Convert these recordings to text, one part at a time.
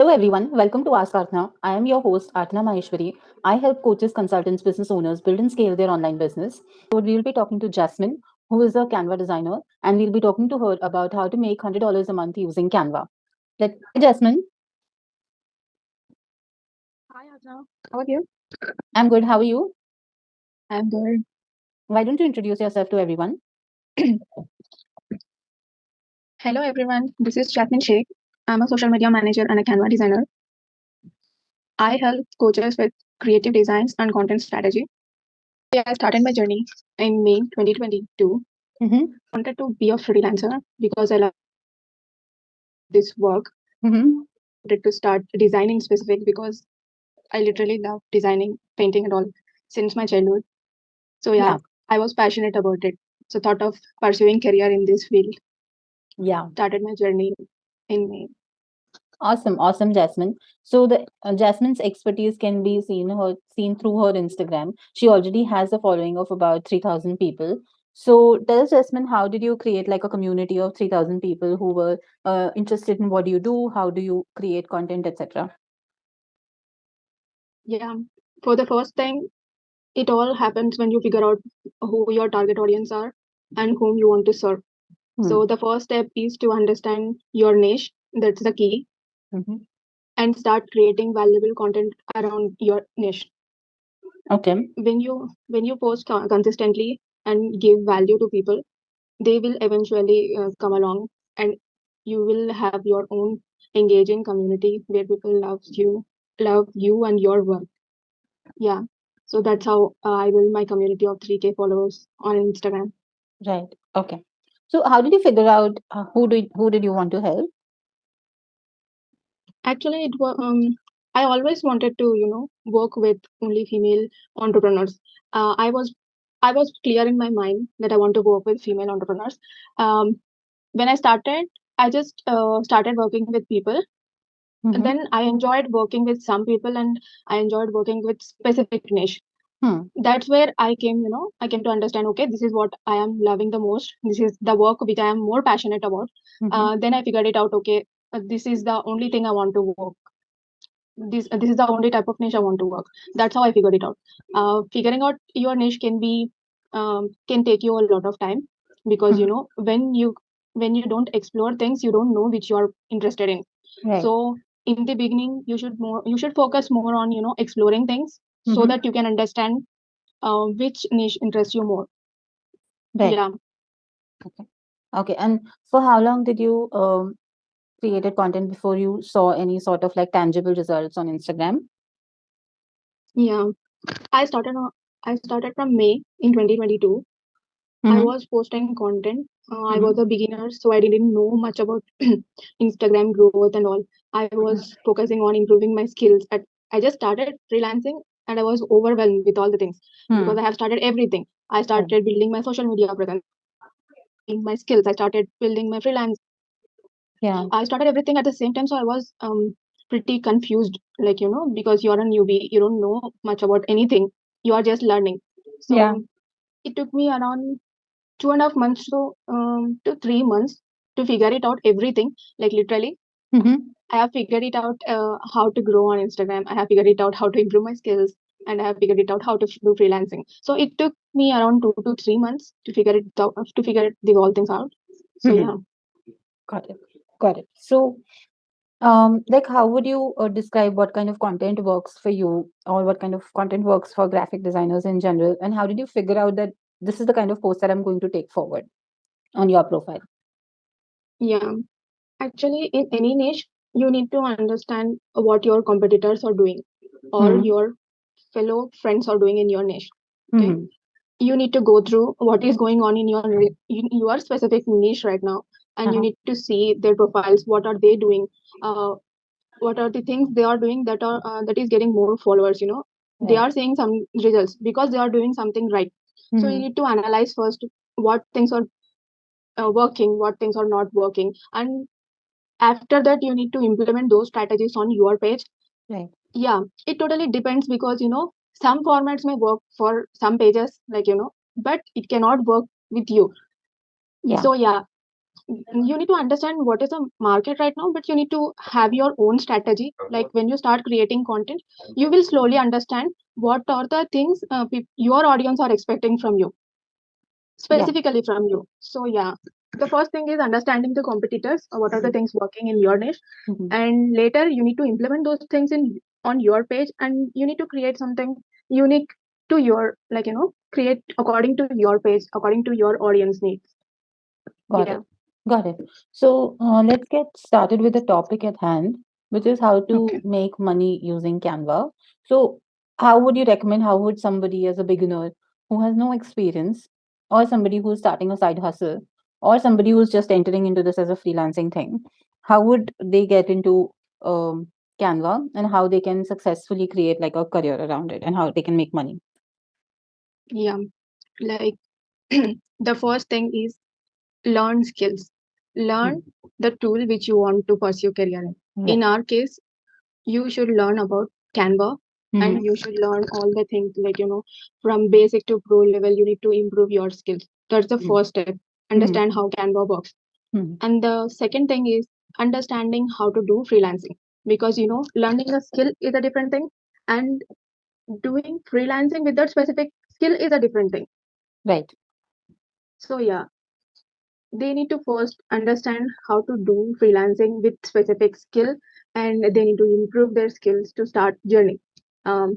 Hello everyone, welcome to Ask Arthna. I am your host Arthna Maheshwari. I help coaches, consultants, business owners build and scale their online business. We will be talking to Jasmine, who is a Canva designer, and we'll be talking to her about how to make $100 a month using Canva. Hi Jasmine, Hi, Aja. How are you? I'm good. How are you? I'm good. Why don't you introduce yourself to everyone? Hello, everyone. This is Jasmine Sheikh. I'm a social media manager and a Canva designer. I help coaches with creative designs and content strategy. I started my journey in May 2022. Mm-hmm. I wanted to be a freelancer because I love this work. Mm-hmm. I wanted to start designing specific because I literally love designing, painting, and all since my childhood. So yeah, Yeah, I was passionate about it. So thought of pursuing career in this field. yeah. Started my journey in May. Awesome, Jasmine. So the Jasmine's expertise can be seen through her Instagram. She already has a following of about 3,000 people. So tell us, Jasmine, how did you create like a community of 3,000 people who were interested in what you do? How do you create content, etc.? Yeah, for the first time, it all happens when you figure out who your target audience are and whom you want to serve. Hmm. So the first step is to understand your niche. That's the key, Mhm. and start creating valuable content around your niche. Okay. When you post consistently and give value to people, they will eventually come along, and you will have your own engaging community where people love you and your work. Yeah. So that's how I build my community of 3K followers on Instagram. Right. Okay. So how did you figure out who did you want to help? Actually, I always wanted to, work with only female entrepreneurs. I was clear in my mind that I want to work with female entrepreneurs. Um, when I started, I just started working with people. And Mm-hmm. then I enjoyed working with some people, and I enjoyed working with specific niche. Hmm. That's where I came to understand, okay, this is what I am loving the most. This is the work which I am more passionate about. Mm-hmm. Then I figured it out, okay, this is the only thing I want to work. This is the only type of niche I want to work. That's how I figured it out. Figuring out your niche can take you a lot of time, because Mm-hmm. when you don't explore things, you don't know which you are interested in. Right. So in the beginning, you should focus more on exploring things so Mm-hmm. that you can understand which niche interests you more. Right. Yeah. Okay. Okay. And for how long did you created content before you saw any sort of like tangible results on Instagram? Yeah. I started from May in 2022. I Mm-hmm. was posting content. I Mm-hmm. was a beginner, so I didn't know much about Instagram growth and all. I was focusing on improving my skills. I just started freelancing, and I was overwhelmed with all the things because Hmm. I have started everything. I Right. started building my social media presence, building my skills. I started building my freelance. Yeah. I started everything at the same time, so I was pretty confused, like because you're a newbie, you don't know much about anything. You are just learning. Yeah. So it took me around 2.5 months to 3 months to figure it out everything, like literally. Mm-hmm. I have figured it out how to grow on Instagram. I have figured it out how to improve my skills, and I have figured it out how to do freelancing. So it took me around 2 to 3 months to figure it out, to figure the all things out. So Mm-hmm. yeah. Got it. Got it. So, like, how would you describe what kind of content works for you, or what kind of content works for graphic designers in general? And how did you figure out that this is the kind of post that I'm going to take forward on your profile? Yeah, actually, in any niche, you need to understand what your competitors are doing or Mm-hmm. your fellow friends are doing in your niche. Okay, Mm-hmm. you need to go through what is going on in your specific niche right now, and you Uh-huh. need to see their profiles. What are they doing? Uh, what are the things they are doing that is getting more followers? They Right. are seeing some results because they are doing something right. So you Mm-hmm. need to analyze first what things are working, what things are not working, and after that you need to implement those strategies on your page. Right. Yeah, it totally depends, because some formats may work for some pages, like but it cannot work with you. Yeah. So yeah, you need to understand what is the market right now, but you need to have your own strategy. Like when you start creating content, you will slowly understand what are the things your audience are expecting from you, Yeah. specifically from you. So yeah, the first thing is understanding the competitors, what are the things working in your niche, Mhm. and later you need to implement those things in on your page, and you need to create something unique to your, create according to your page, according to your audience needs. Got Yeah. it. Got it. So let's get started with the topic at hand, which is how to Okay. make money using Canva. So, how would you recommend, how would somebody as a beginner who has no experience, or somebody who's starting a side hustle, or somebody who's just entering into this as a freelancing thing, how would they get into um, Canva and how they can successfully create like a career around it and how they can make money? Yeah, like the first thing is learn skills. Learn Mm. the tool which you want to pursue career in. Right. In our case, you should learn about Canva, Mm-hmm. and you should learn all the things, from basic to pro level. You need to improve your skills. That's the first step. Mm-hmm. Understand how Canva works. And the second thing is understanding how to do freelancing, because learning a skill is a different thing, and doing freelancing with that specific skill is a different thing. Right. So yeah, they need to first understand how to do freelancing with specific skill, and they need to improve their skills to start journey. um,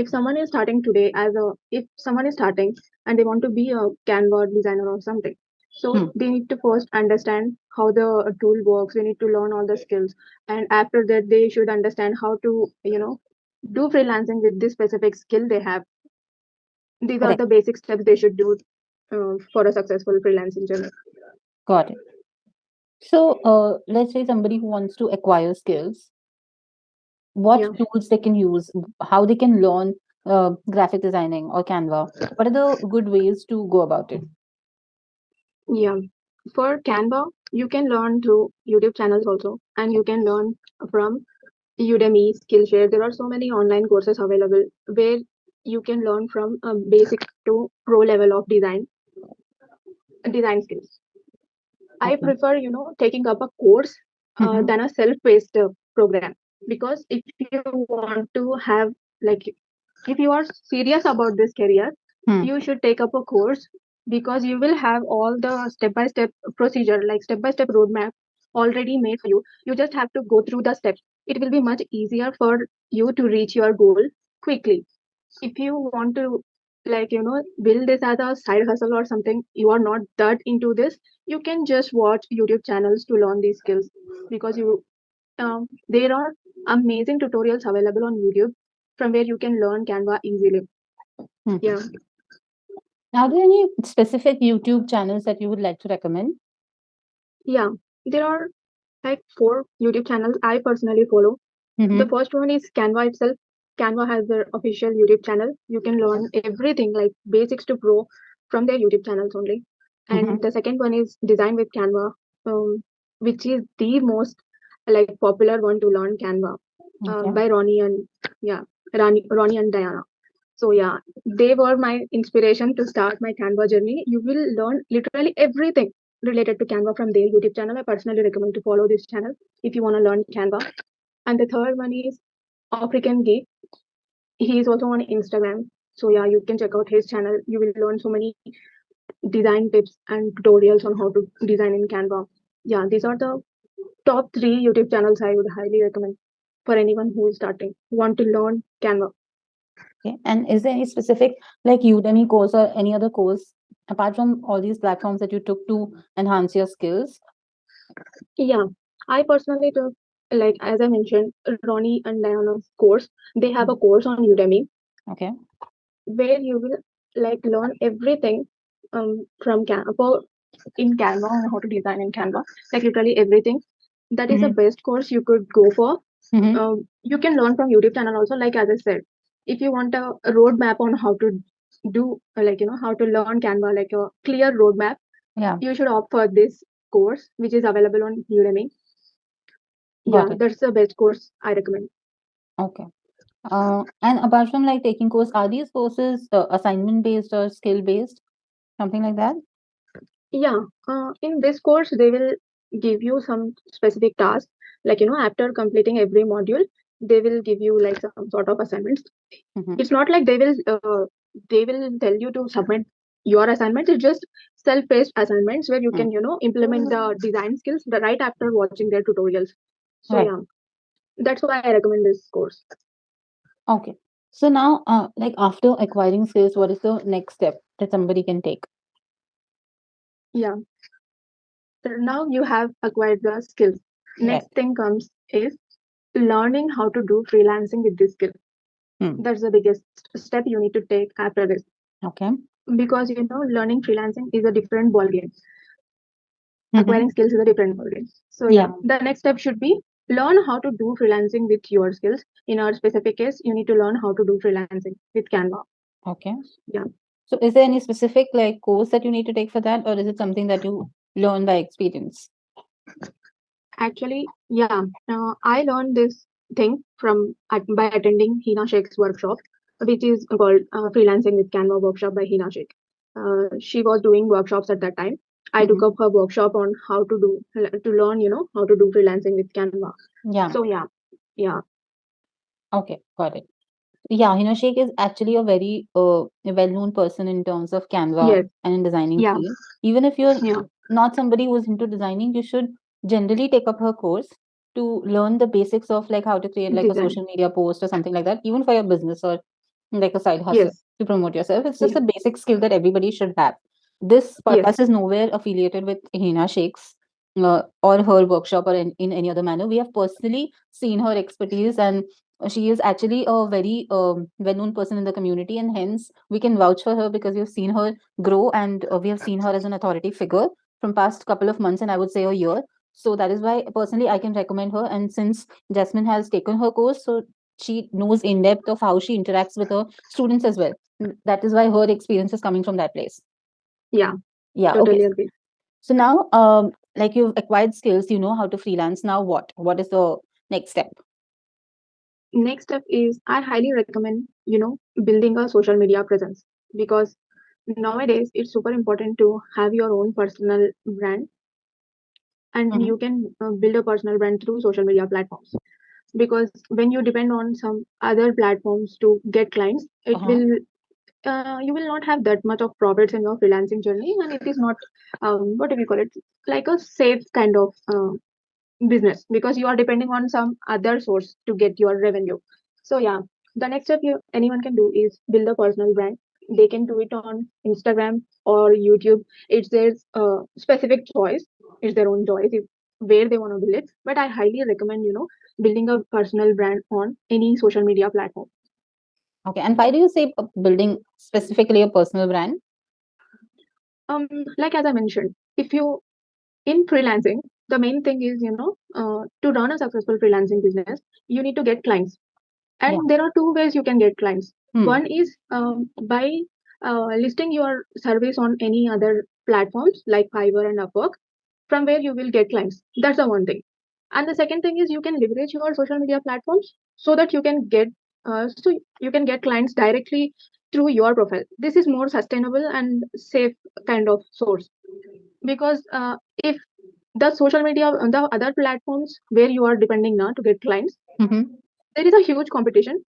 if someone is starting today as a if someone is starting and they want to be a Canva designer or something, so Hmm. they need to first understand how the tool works. They need to learn all the skills, and after that they should understand how to do freelancing with this specific skill they have. These are Correct. the basic steps they should do for a successful freelancing journey. Got it. So, let's say somebody who wants to acquire skills, what Yeah. tools they can use, how they can learn graphic designing or Canva. What are the good ways to go about it? Yeah, for Canva, you can learn through YouTube channels also, and you can learn from Udemy, Skillshare. There are so many online courses available where you can learn from basic to pro level of design skills. I Okay. prefer, taking up a course Mm-hmm. than a self-paced program, because if you want to have, like, if you are serious about this career, Hmm. you should take up a course, because you will have all the step-by-step procedure, like step-by-step roadmap already made for you. You just have to go through the steps. It will be much easier for you to reach your goal quickly. If you want to, build this as a side hustle or something, you are not that into this, you can just watch YouTube channels to learn these skills, because there are amazing tutorials available on YouTube from where you can learn Canva easily. Hmm. Yeah. Are there any specific YouTube channels that you would like to recommend? Yeah, there are like 4 YouTube channels I personally follow. The Mm-hmm. first one is Canva itself. Canva has their official YouTube channel. You can learn everything like basics to pro from their YouTube channels only. Mm-hmm. And the second one is Design with Canva, which is the most like popular one to learn Canva, Okay. by Ronnie and yeah, Ronnie and Diana. So yeah, they were my inspiration to start my Canva journey. You will learn literally everything related to Canva from their YouTube channel. I personally recommend to follow this channel if you want to learn Canva. And the third one is African Geek. He is also on Instagram. So yeah, you can check out his channel. You will learn so many design tips and tutorials on how to design in Canva. Yeah, these are the top 3 YouTube channels I would highly recommend for anyone who is starting, who want to learn Canva. Okay. And is there any specific like Udemy course or any other course apart from all these platforms that you took to enhance your skills? Yeah, I personally took, like as I mentioned, Ronnie and Diana's course. They have a Mhm. course on Udemy Okay. where you will like learn everything from Canva, in Canva, on how to design in Canva, like literally everything. That is the Mm-hmm. best course you could go for. Mm-hmm. You can learn from YouTube channel also, like as I said. If you want a roadmap on how to do, how to learn Canva, like a clear roadmap, Yeah. you should opt for this course, which is available on Udemy. Yeah, Got it. that's the best course I recommend. Okay. And apart from like taking course, are these courses assignment based or skill based, something like that? Yeah, in this course, they will give you some specific tasks. Like, after completing every module, they will give you like some sort of assignments. Hmm. It's not like they will tell you to submit your assignments. It's just self-paced assignments where you can, implement the design skills right after watching their tutorials. So Right. yeah, that's why I recommend this course. Okay. So now, like after acquiring skills, what is the next step that somebody can take? Yeah. So now you have acquired the skills. Right. Next thing comes is learning how to do freelancing with this skill. Hmm. That's the biggest step you need to take after this, Okay. because learning freelancing is a different ball game. Mm-hmm. Acquiring skills is a different ball game. So yeah, Yeah. the next step should be learn how to do freelancing with your skills. In our specific case, you need to learn how to do freelancing with Canva. Okay. Yeah. So is there any specific like course that you need to take for that, or is it something that you learn by experience? Actually, yeah, I learned this thing by attending Hina Sheikh's workshop, which is called Freelancing with Canva workshop by Hina Sheikh. She was doing workshops at that time. I took Mm-hmm. up her workshop on how to learn, how to do freelancing with Canva. Yeah. So yeah, yeah, Okay. Got it. Yeah, Sheikh is actually a very well-known person in terms of Canva yes, and in designing yeah, field. Even if you're yeah, not somebody who's into designing, you should generally take up her course to learn the basics of like how to create like a design. social media post or something like that, even for your business or like a side hustle Yes, to promote yourself. It's just yeah, a basic skill that everybody should have. This yes, podcast is nowhere affiliated with Hina Sheikh's or her workshop or in any other manner. We have personally seen her expertise, and she is actually a very well-known person in the community, and hence we can vouch for her because we've seen her grow, and we have seen her as an authority figure from past couple of months, and I would say a year. So that is why personally I can recommend her. And since Jasmine has taken her course, so she knows in depth of how she interacts with her students as well. That is why her experience is coming from that place. yeah, Yeah. Okay. totally agree. So now, like you've acquired skills, you know how to freelance. Now what? What is the next step? Next step is I highly recommend, building a social media presence, because nowadays it's super important to have your own personal brand, and Mm-hmm. you can build a personal brand through social media platforms. Because when you depend on some other platforms to get clients, it Uh-huh. will you will not have that much of profits in your freelancing journey, and it is not what do we call it, like a safe kind of business, because you are depending on some other source to get your revenue. So yeah, the next step anyone can do is build a personal brand. They can do it on Instagram or YouTube. It's their specific choice. It's their own choice where they want to build it. But I highly recommend, building a personal brand on any social media platform. Okay. And why do you say building specifically a personal brand? Um, like as I mentioned, if you in freelancing, the main thing is, to run a successful freelancing business, you need to get clients. Yeah. And there are two ways you can get clients. Hmm. One is by listing your service on any other platforms like Fiverr and Upwork, from where you will get clients. That's the one thing. And the second thing is you can leverage your social media platforms so that you can get clients directly through your profile. This is more sustainable and safe kind of source, because if the social media, the other platforms where you are depending now to get clients, Mm-hmm. there is a huge competition.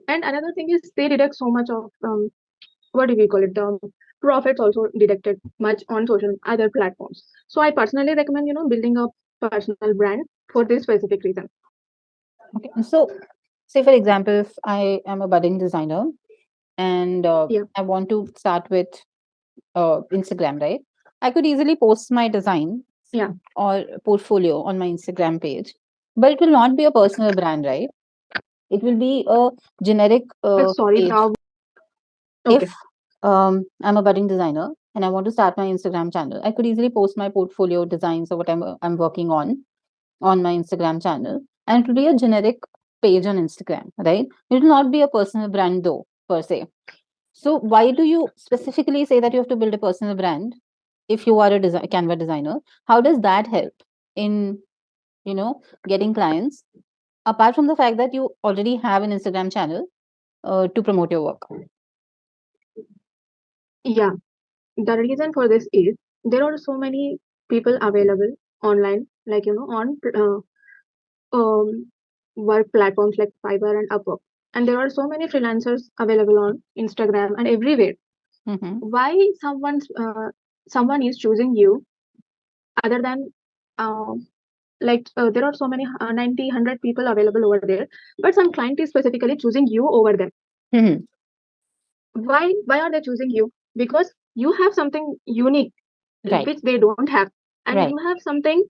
And another thing is they deduct so much of what do we call it? Profits also deducted much on social other platforms. So I personally recommend, building a personal brand for this specific reason. Okay. So, say for example, if I am a budding designer and Yeah, I want to start with Instagram, right? I could easily post my design yeah. or portfolio on my Instagram page, but it will not be a personal brand, right? It will be a generic Sorry, page. okay. If I'm a budding designer and I want to start my Instagram channel, I could easily post my portfolio designs or whatever I'm working on my Instagram channel, and it will be a generic page on Instagram, right? It will not be a personal brand though, per se. So why do you specifically say that you have to build a personal brand if you are a Canva designer? How does that help in, getting clients apart from the fact that you already have an Instagram channel to promote your work? Yeah. The reason for this is there are so many people available online, like on work platforms like Fiverr and Upwork, and there are so many freelancers available on Instagram and everywhere. Mm-hmm. Why someone is choosing you other than uh, there are so many 90 100 people available over there, but some client is specifically choosing you over them. Mm-hmm. Why are they choosing you? Because you have something unique Right. which they don't have, and Right. you have something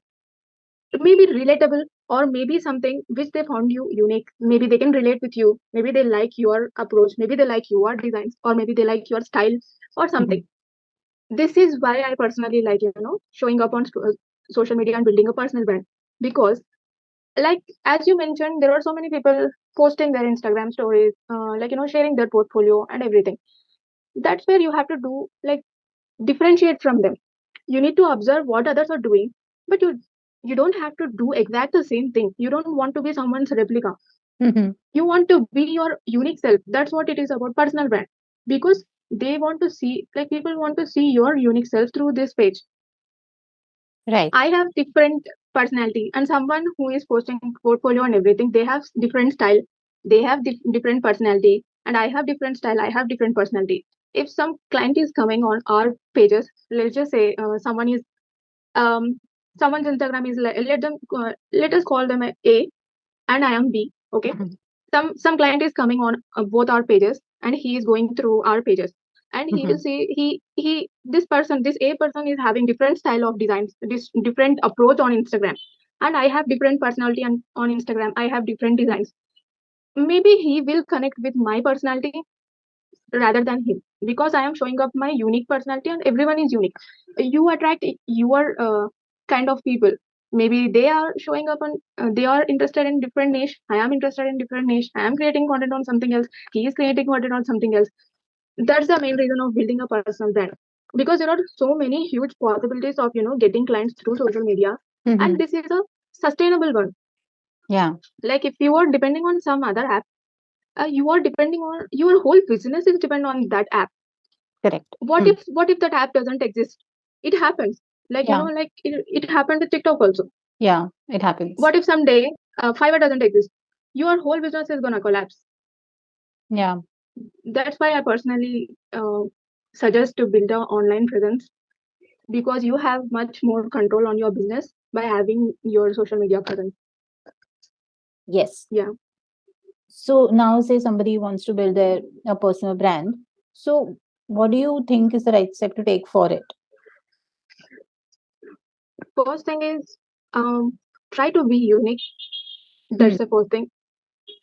maybe relatable, or maybe something which they found you unique. Maybe they can relate with you, maybe they like your approach, maybe they like your designs, or maybe they like your style or Mm-hmm. something. This is why I personally like showing up on social media and building a personal brand. Because, like as you mentioned, there are so many people posting their Instagram stories, sharing their portfolio and everything. That's where you have to do, like, differentiate from them. You need to observe what others are doing, but you don't have to do exact the same thing. You don't want to be someone's replica. Mm-hmm. You want to be your unique self. That's what it is about personal brand. Because they want to see, like, people want to see your unique self through this page. Right. I have different personality, and someone who is posting portfolio and everything, they have different style, they have different personality, and I have different style, I have different personality. If some client is coming on our pages, let's just say um someone's Instagram is like, let us call them A and I am B. Okay, Mm-hmm. some client is coming on both our pages, and he is going through our pages, and he will Mm-hmm. see he this person, this A person is having different style of designs, this different approach on Instagram, and I have different personality, and on Instagram I have different designs. Maybe he will connect with my personality rather than him, because I am showing up my unique personality, and everyone is unique. You attract your kind of people. Maybe they are showing up on they are interested in different niche, I am interested in different niche, I am creating content on something else, he is creating content on something else. That's the main reason of building a personal brand. Because there are so many huge possibilities of getting clients through social media, Mm-hmm. and this is a sustainable one. Yeah. Like, if you are depending on some other app, you are depending on your whole business is depend on that app. Correct. what Mm. if what if that app doesn't exist? It happens. Like, Yeah. it happened with TikTok also. Yeah. It happens. What if someday Fiverr doesn't exist? Your whole business is gonna collapse. Yeah. That's why I personally suggest to build an online presence, because you have much more control on your business by having your social media presence. Yes. Yeah. So now, say somebody wants to build their a personal brand. So, what do you think is the right step to take for it? First thing is, try to be unique. Hmm. That's the first thing.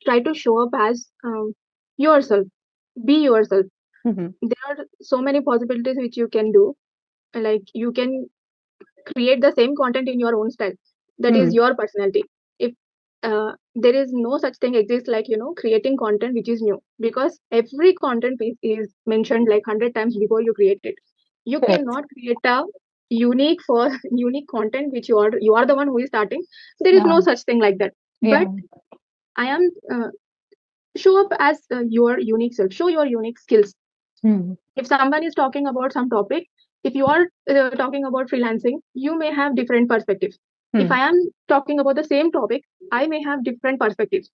Try to show up as yourself. Be yourself. Mm-hmm. There are so many possibilities which you can do. Like, you can create the same content in your own style. That is Hmm. your personality. If there is no such thing exists, like creating content which is new, because every content piece is mentioned like 100 times before you create it. You Correct. cannot create a unique for unique content which you are the one who is starting. There is Yeah. no such thing like that. Yeah. But I am show up as your unique self. Show your unique skills. Hmm. If someone is talking about some topic, if you are talking about freelancing, you may have different perspectives. If Hmm. I am talking about the same topic, I may have different perspectives.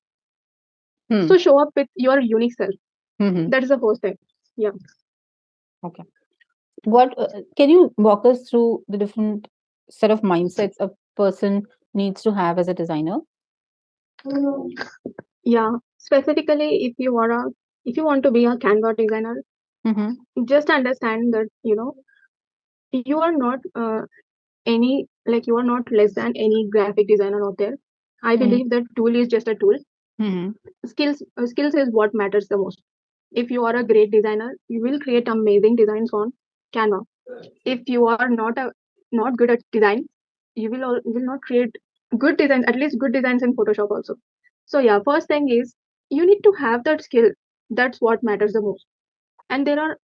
Hmm. So show up with your unique self. Hmm. That is the first thing. Yeah. Okay. What can you walk us through the different set of mindsets a person needs to have as a designer? Yeah, specifically, if you want to be a Canva designer, Mm-hmm. just understand that you are not any like you are not less than any graphic designer out there. I Mm-hmm. believe that tool is just a tool. Mm-hmm. Skills is what matters the most. If you are a great designer, you will create amazing designs on Canva. If you are not good at design, you will not create good designs, at least good designs in Photoshop also. So yeah, first thing is you need to have that skill. That's what matters the most. And there are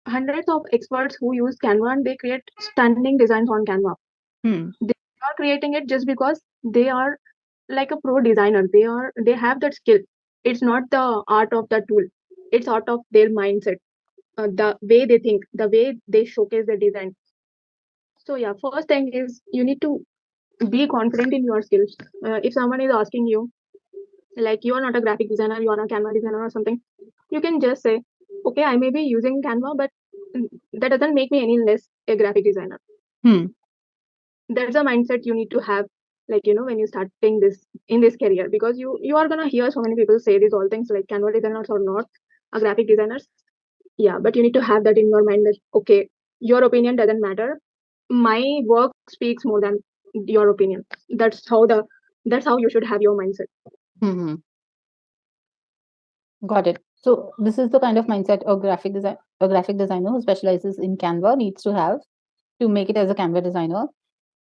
hundreds of experts who use Canva, and they create stunning designs on Canva. Hmm. They are creating it just because they are like a pro designer. They have that skill. It's not the art of the tool, it's out of their mindset, the way they think, the way they showcase the design. So yeah, first thing is you need to be confident in your skills. If someone is asking you, like you are not a graphic designer, you are a Canva designer or something, you can just say, okay, I may be using Canva, but that doesn't make me any less a graphic designer. Hmm. That's a mindset you need to have, like when you starting this in this career, because you are gonna hear so many people say these all things like Canva designers or not a graphic designers. Yeah, but you need to have that in your mind that okay, your opinion doesn't matter. My work speaks more than your opinion. That's how you should have your mindset. Hmm. Got it. So this is the kind of mindset a graphic designer who specializes in Canva needs to have to make it as a Canva designer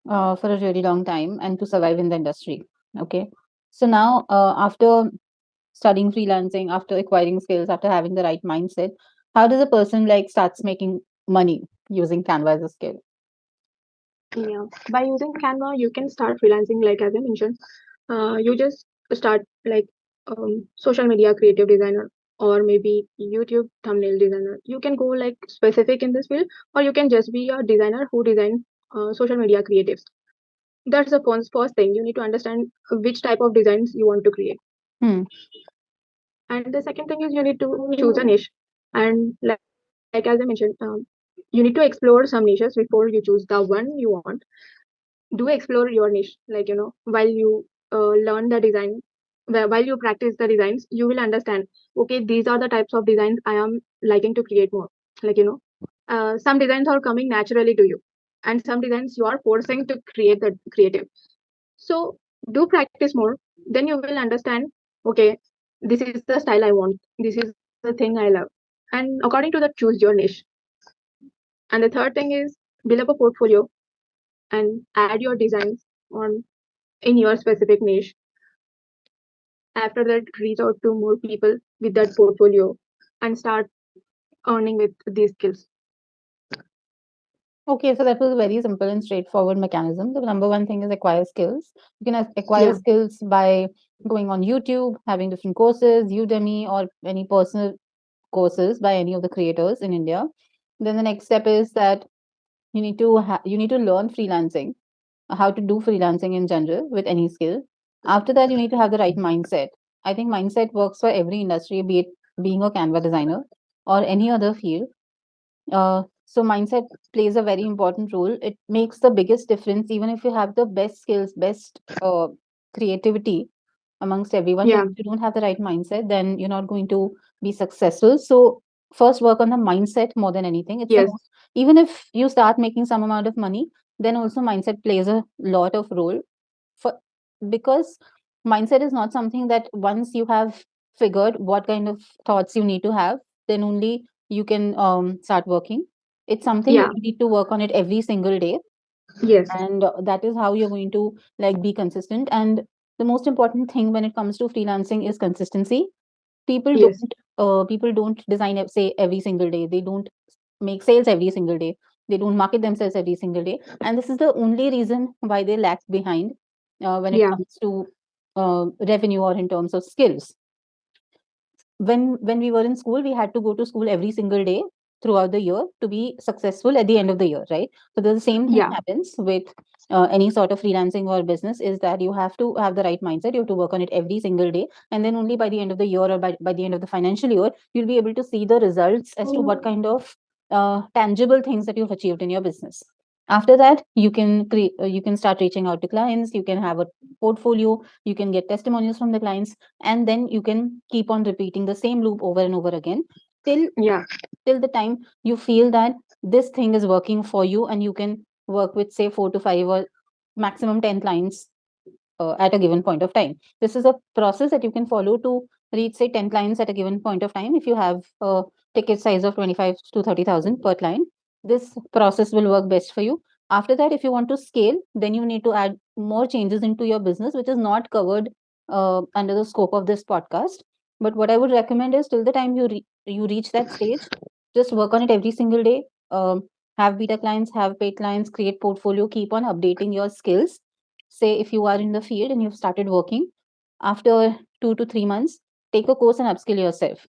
for a really long time and to survive in the industry. Okay. So now, after studying freelancing, after acquiring skills, after having the right mindset, how does a person like starts making money using Canva as a skill? Yeah, by using Canva you can start freelancing, like as I mentioned. You just start like social media creative designer, or maybe YouTube thumbnail designer. You can go like specific in this field, or you can just be a designer who design social media creatives. That's the first thing. You need to understand which type of designs you want to create. Hmm. And the second thing is you need to choose a niche. And like as I mentioned, you need to explore some niches before you choose the one you want. Do explore your niche, like while you learn the design, while you practice the designs, you will understand, okay, these are the types of designs I am liking to create more. Like some designs are coming naturally to you, and some designs you are forcing to create the creative. So do practice more, then you will understand, okay, this is the style I want, this is the thing I love, and according to that choose your niche. And the third thing is build up a portfolio and add your designs on in your specific niche. After that, reach out to more people with that portfolio and start earning with these skills. Okay, so that was a very simple and straightforward mechanism. The number one thing is acquire skills. You can acquire Yeah, skills by going on YouTube, having different courses, Udemy, or any personal courses by any of the creators in India. Then the next step is that you need to learn freelancing, how to do freelancing in general with any skill. After that, you need to have the right mindset. I think mindset works for every industry, be it being a Canva designer or any other field. So mindset plays a very important role. It makes the biggest difference, even if you have the best skills, best creativity amongst everyone. But yeah, if you don't have the right mindset, then you're not going to be successful. So first, work on the mindset more than anything. It's the yes, most, even if you start making some amount of money, then also mindset plays a lot of role for, because mindset is not something that once you have figured what kind of thoughts you need to have, then only you can start working. It's something that yeah, you need to work on it every single day, yes, and that is how you're going to like be consistent. And the most important thing when it comes to freelancing is consistency. People yes, don't people don't design say every single day. They don't make sales every single day. They don't market themselves every single day, and this is the only reason why they lag behind when it yeah, comes to revenue or in terms of skills. When we were in school, we had to go to school every single day throughout the year to be successful at the end of the year, right? So the same thing yeah, happens with any sort of freelancing or business, is that you have to have the right mindset. You have to work on it every single day, and then only by the end of the year or by the end of the financial year, you'll be able to see the results as to what kind of tangible things that you've achieved in your business. After that, you can start reaching out to clients. You can have a portfolio. You can get testimonials from the clients, and then you can keep on repeating the same loop over and over again till yeah, till the time you feel that this thing is working for you, and you can work with say 4 to 5 or maximum 10 clients at a given point of time. This is a process that you can follow to reach say 10 clients at a given point of time. If you have a ticket size of 25 to 30,000 per client, this process will work best for you. After that, if you want to scale, then you need to add more changes into your business, which is not covered under the scope of this podcast. But what I would recommend is till the time you reach that stage, just work on it every single day. Have beta clients, have paid clients, create portfolio, keep on updating your skills. Say if you are in the field and you've started working, after 2 to 3 months, take a course and upskill yourself.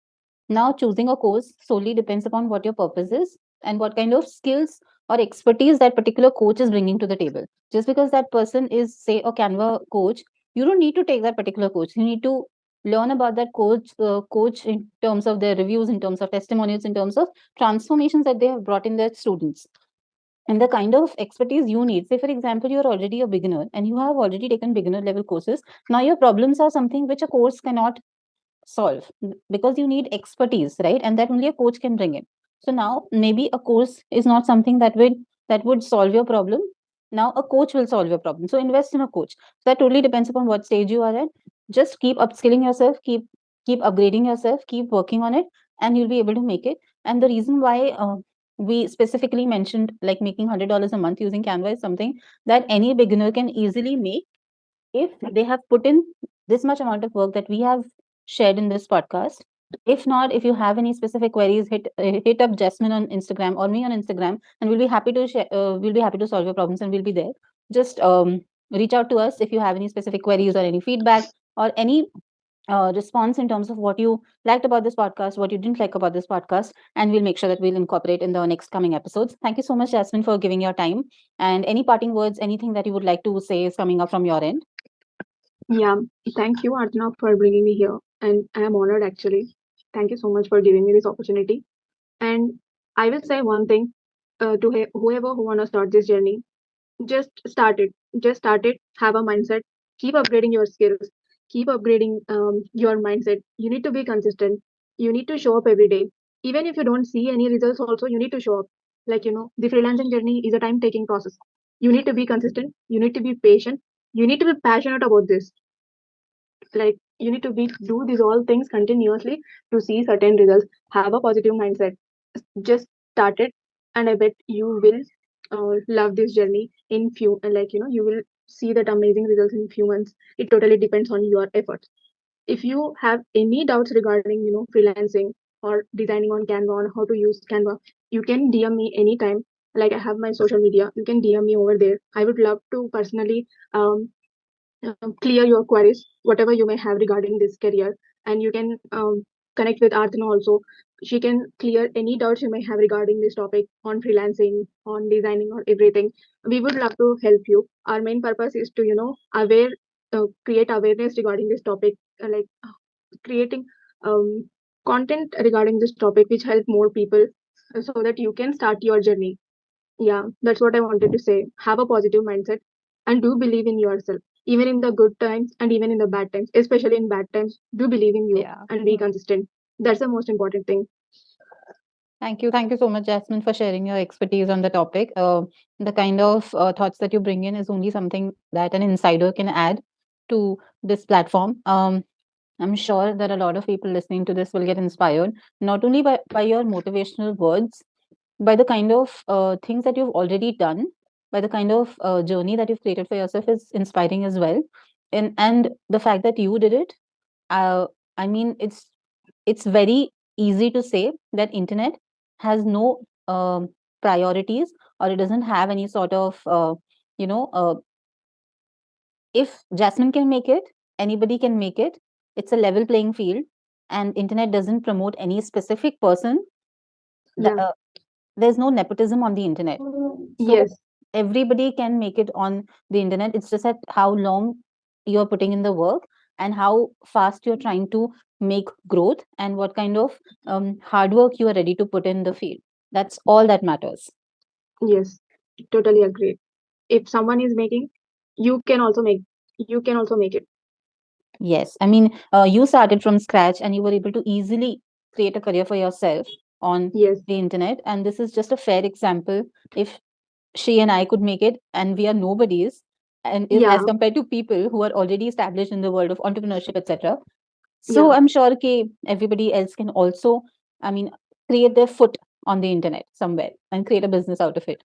Now, choosing a course solely depends upon what your purpose is and what kind of skills or expertise that particular coach is bringing to the table. Just because that person is, say, a Canva coach, you don't need to take that particular coach. You need to learn about that coach in terms of their reviews, in terms of testimonials, in terms of transformations that they have brought in their students, and the kind of expertise you need. Say, for example, you're already a beginner and you have already taken beginner level courses. Now your problems are something which a course cannot solve, because you need expertise, right? And that only a coach can bring in. So now maybe a course is not something that would solve your problem. Now a coach will solve your problem. So invest in a coach. So that totally depends upon what stage you are at. Just keep upskilling yourself, keep upgrading yourself, keep working on it, and you'll be able to make it. And the reason why we specifically mentioned like making $100 a month using Canva is something that any beginner can easily make if they have put in this much amount of work that we have shared in this podcast. If not, if you have any specific queries, hit up Jasmine on Instagram or me on Instagram, and we'll be happy to share. We'll be happy to solve your problems, and we'll be there. Just reach out to us if you have any specific queries or any feedback or any response in terms of what you liked about this podcast, what you didn't like about this podcast, and we'll make sure that we'll incorporate in the next coming episodes. Thank you so much, Jasmine, for giving your time. And any parting words, anything that you would like to say is coming up from your end. Yeah, thank you, Artana, for bringing me here. And I am honored actually. Thank you so much for giving me this opportunity. And I will say one thing to whoever who want to start this journey, just start it. Just start it. Have a mindset. Keep upgrading your skills. Keep upgrading your mindset. You need to be consistent. You need to show up every day. Even if you don't see any results, also, you need to show up. Like, the freelancing journey is a time taking process. You need to be consistent. You need to be patient. You need to be passionate about this. Like, you need to be do these all things continuously to see certain results. Have a positive mindset. Just start it, and I bet you will love this journey in few, like, you will see that amazing results in few months. It totally depends on your efforts. If you have any doubts regarding freelancing or designing on Canva, on how to use Canva, you can DM me anytime. Like, I have my social media, you can DM me over there. I would love to personally um, clear your queries, whatever you may have regarding this career. And you can connect with Arthana also. She can clear any doubts you may have regarding this topic on freelancing, on designing, or everything. We would love to help you. Our main purpose is to, create awareness regarding this topic, like creating um, content regarding this topic which help more people, so that you can start your journey. Yeah, that's what I wanted to say. Have a positive mindset and do believe in yourself, even in the good times and even in the bad times, especially in bad times. Do believe in you Yeah. and be consistent. That's the most important thing. Thank you. Thank you so much, Jasmine, for sharing your expertise on the topic. The kind of thoughts that you bring in is only something that an insider can add to this platform. I'm sure that a lot of people listening to this will get inspired, not only by your motivational words, by the kind of things that you've already done, by the kind of journey that you've created for yourself is inspiring as well. And the fact that you did it, uh, I mean, it's very easy to say that internet has no priorities, or it doesn't have any sort of you know if Jasmine can make it, anybody can make it. It's a level playing field, and internet doesn't promote any specific person. That, Yeah. there's no nepotism on the internet. So Yes. everybody can make it on the internet. It's just that how long you're putting in the work and how fast you're trying to make growth, and what kind of hard work you are ready to put in the field. That's all that matters. Yes. Totally agree. If someone is making, you can also make. You can also make it. Yes, I mean, you started from scratch and you were able to easily create a career for yourself on Yes. the internet. And this is just a fair example. If she and I could make it, and we are nobodies, and is as Yeah. compared to people who are already established in the world of entrepreneurship, etc. So Yeah. I'm sure everybody else can also, I mean, create their foot on the internet somewhere and create a business out of it.